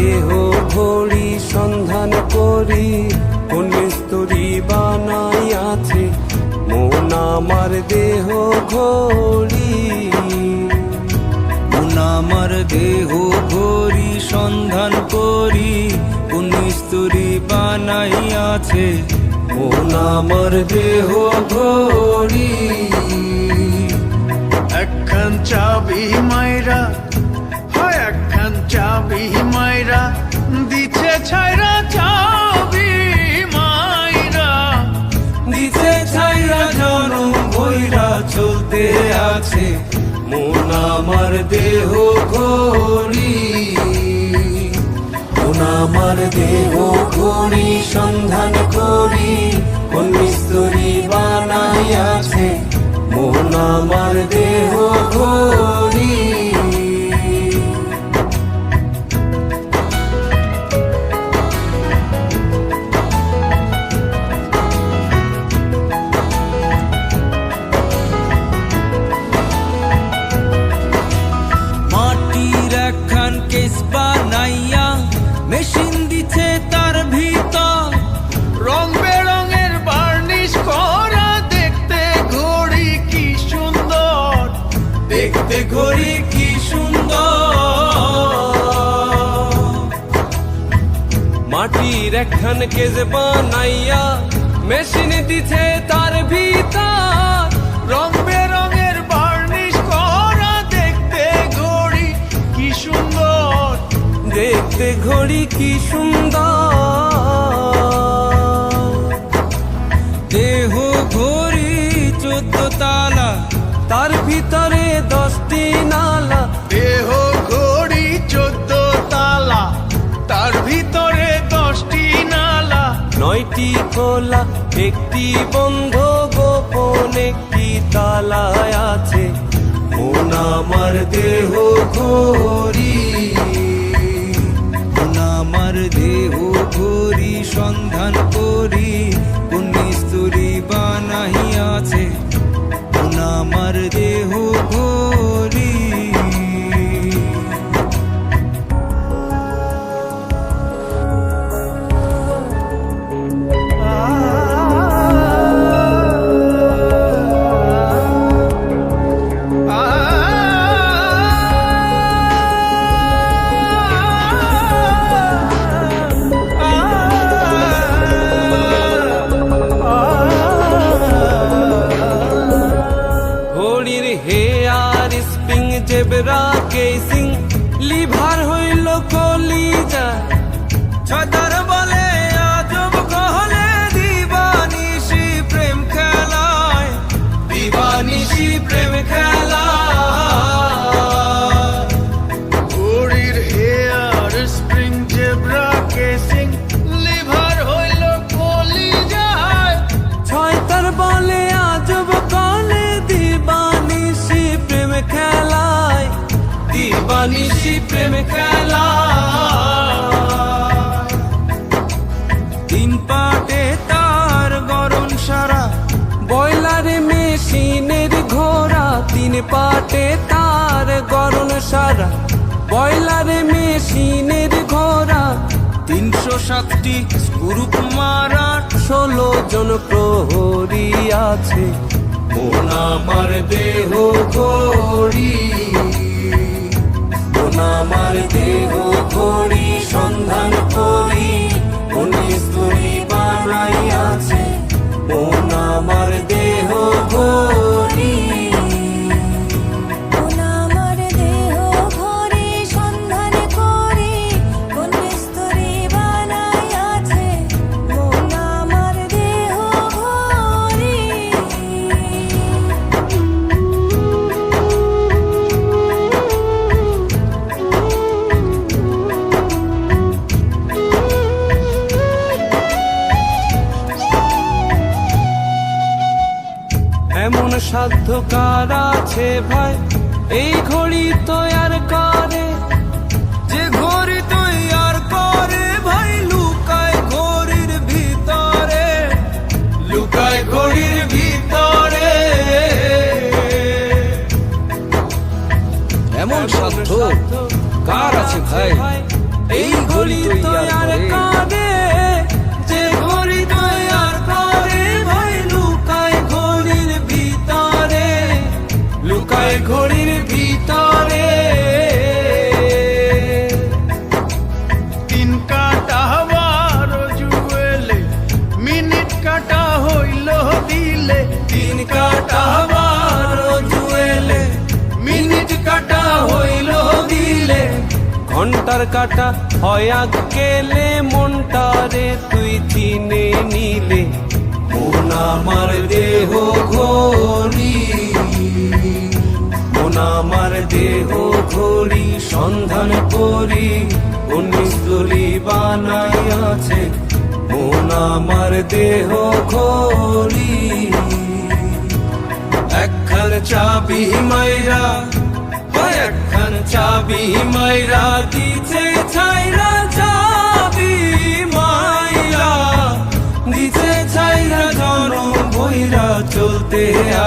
দেহ ঘড়ি সন্ধান করি, কোন মিস্তুরি বানাইয়াছে মন আমার দেহ ঘড়ি। মন আমার দেহ ঘড়ি সন্ধান করি, কোন মিস্তুরি বানাইয়াছে মন আমার দেহ ঘড়ি। একখান চাবি মাইরা, হয় একখান চাবি মাইরা দিছে ছাইরা, চাবি মাইরা দিছে ছাইরা জনম ভৈরা চলতে আছে মন আমার দেহ ঘড়ি। মন আমার দেহ ঘড়ি সন্ধান করি, কোন মিস্তুরি বানাইয়াছে মন আমার দেহ ঘড়ি। মাটির একখান কেস বানাইয়া মেশিন দিছে তার ভিতর, রং বেরঙের বার্নিশ করা, দেখতে ঘড়ি কি সুন্দর, দেখতে ঘড়ি কি সুন্দর। মাটির একখান কেজ বানাইয়া মেশিন দিছে তার ভিতর, রং বেরঙের বার্নিশ করা, দেখতে ঘড়ি কি সুন্দর, দেখতে ঘড়ি কি সুন্দর। দেহ ঘড়ি 14 তালা, তার ভিতরে 10টি নালা, দেহ ঘড়ি 14 তালা, তার ভিতরে 10টি নালা, 9টি খোলা 1টি বন্ধ, গোপন 1টি তালায় আছে মন আমার দেহ ঘড়ি। মন আমার দেহ ঘড়ি সন্ধান করি, কোন মিস্তুরি বানাইয়াছে মন আমার দেহ ঘড়ি। ঘড়ির hair spring zebra casing, liver হইল কলিজা, ছতার বলে আজব কহলে দিবানিশি প্রেম খেলায়, দিবানিশি প্রেম খেলা। ঘড়ির hair spring zebra casing, liver হইল কলিজায়, ছয়তার বলে আজব কলে দিবানিশি প্রেম খেলায়, দিবানিশি প্রেম খেলায়। 3 পাটে তার গরম সারা, বয়লারে মেশিনের ঘোড়া, 3 পাটে তার গরম সারা, বয়লারে মেশিনের ঘোড়া, 307টি গ্রুপ মারা, 16 জন প্রহরী আছে মন আমার দেহ ঘড়ি। মন আমার দেহ ঘড়ি সন্ধান করি, কোন মিস্তুরি বানাইয়াছে মন আমার দেহ ঘড়ি। মন আমার দেহ ঘড়ি সন্ধান করি, কোন মিস্তুরি বানাইয়াছে মন আমার দেহ ঘড়ি। এমন সাধ্য কার আছে ভাই এই ঘড়ি তৈয়ার করে, যে ঘড়ি তৈয়ার করে ভাই লুকায় ঘড়ির ভিতরে, লুকায় ঘড়ির ভিতরে। এমন সাধ্য কার আছে ভাই এই ঘড়ি তৈয়ার করে, যে ঘড়ি তৈয়ার করে ভাই লুকায় ঘড়ির ভিতরে, লুকায় ঘড়ির ভিতরে। তিন কাটা বারো জুয়েলে, মিনিট কাটা হইল দিলে, তিন কাটা বারো জুয়েলে, মিনিট কাটা হইল দিলে, ঘন্টার কাটা হয় আগ গেলে, মনটারে তুই চিনে নিলে। মন আমার দেহ ঘড়ি, মন আমার দেহ ঘড়ি, সন্ধান করি কোন মিস্ত্রি বানাইয়াছে। মন আমার দেহ ঘড়ি, একখান চাবি মাইরা, একখান চাবি মাইরা দিছে ছাইরা, চাবি মাইরা দিছে ছাইরা, জন বইরা চলতে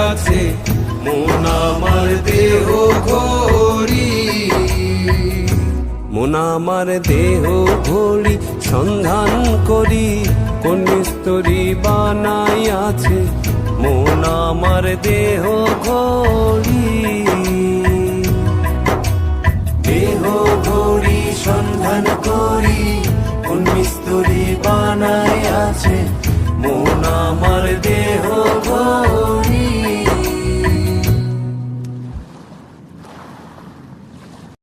আছে। মন আমার দেহ ঘড়ি, মন আমার দেহ ঘড়ি, সন্ধান করি কোন মিস্ত্রি বানাইয়াছে। মন আমার দেহ ঘড়ি, দেহ ঘড়ি সন্ধান করি কোন মিস্ত্রি বানাইয়াছে। মন আমার দেহ ঘড়ি।